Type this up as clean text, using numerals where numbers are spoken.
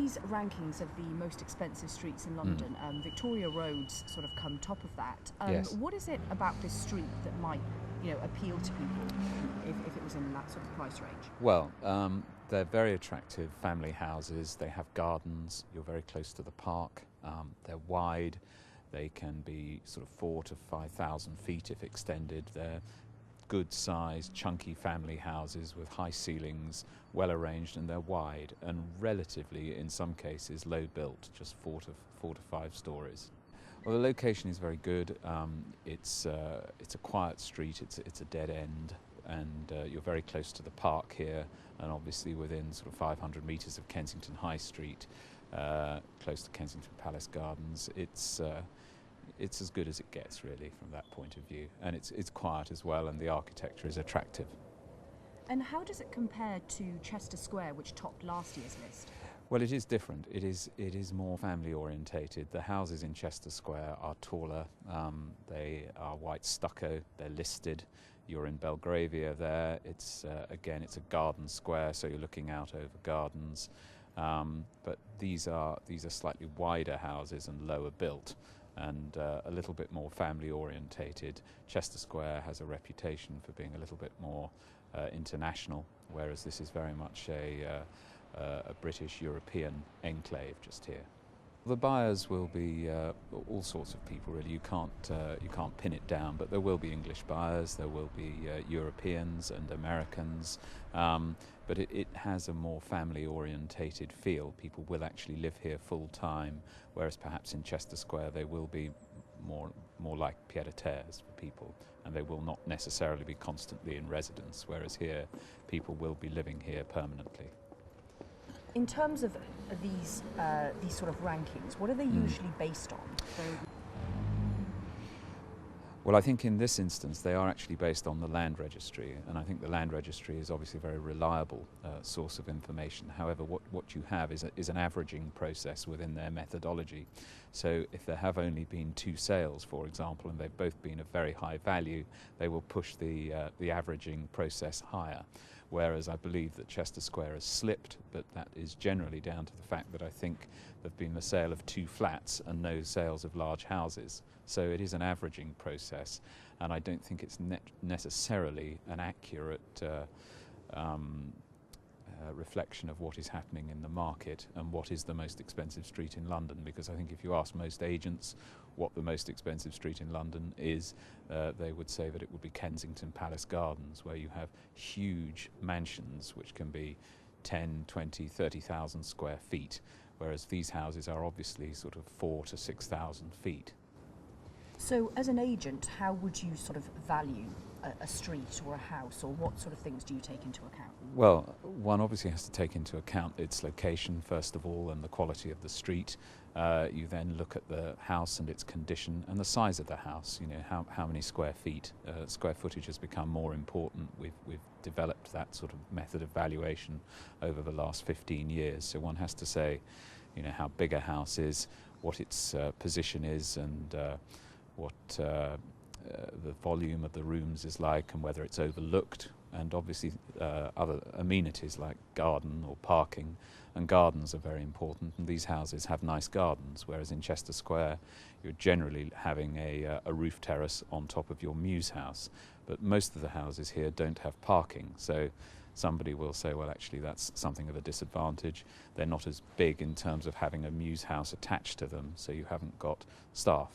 these rankings of the most expensive streets in London, Victoria Road's sort of come top of that. Yes. What is it about this street that might, appeal to people if it was in that sort of price range? Well, they're very attractive family houses. They have gardens. You're very close to the park. They're wide. They can be sort of 4,000 to 5,000 feet if extended. They're good-sized, chunky family houses with high ceilings, well arranged, and they're wide and relatively, in some cases, low built, just 4 to 5 stories. Well, the location is very good. It's a quiet street. It's a dead end, and you're very close to the park here, and obviously within sort of 500 metres of Kensington High Street, close to Kensington Palace Gardens. It's as good as it gets, really, from that point of view, and it's quiet as well, and the architecture is attractive. And how does it compare to Chester Square, which topped last year's list? Well, it is different. It is more family orientated. The houses in Chester Square are taller. They are white stucco. They're listed. You're in Belgravia there. It's it's a garden square, so you're looking out over gardens. But these are slightly wider houses and lower built, and a little bit more family orientated. Chester Square has a reputation for being a little bit more international, whereas this is very much a British European enclave just here. The buyers will be all sorts of people, really. You can't pin it down, but there will be English buyers, there will be Europeans and Americans, but it has a more family orientated feel. People will actually live here full time, whereas perhaps in Chester Square they will be more like pied-à-terres for people, and they will not necessarily be constantly in residence, whereas here people will be living here permanently. In terms of these sort of rankings, what are they usually based on? Well, I think in this instance they are actually based on the land registry, and I think the land registry is obviously a very reliable source of information. However, what you have is an averaging process within their methodology. So if there have only been 2 sales, for example, and they've both been of very high value, they will push the averaging process higher. Whereas I believe that Chester Square has slipped, but that is generally down to the fact that I think there have been the sale of 2 flats and no sales of large houses. So it is an averaging process, and I don't think it's necessarily an accurate reflection of what is happening in the market and what is the most expensive street in London, because I think if you ask most agents what the most expensive street in London is, they would say that it would be Kensington Palace Gardens, where you have huge mansions which can be 10, 20, 30,000 square feet, whereas these houses are obviously sort of 4,000 to 6,000 feet. So as an agent, how would you sort of value a street or a house, or what sort of things do you take into account? Well, one obviously has to take into account its location first of all, and the quality of the street. You then look at the house and its condition and the size of the house. You know, how many square feet. Square footage has become more important. We've developed that sort of method of valuation over the last 15 years. So one has to say, you know, how big a house is, what its position is, and what the volume of the rooms is like, and whether it's overlooked, and obviously other amenities like garden or parking, and gardens are very important, and these houses have nice gardens, whereas in Chester Square you're generally having a roof terrace on top of your mews house, but most of the houses here don't have parking, so somebody will say, well, actually that's something of a disadvantage. They're not as big in terms of having a mews house attached to them, so you haven't got staff.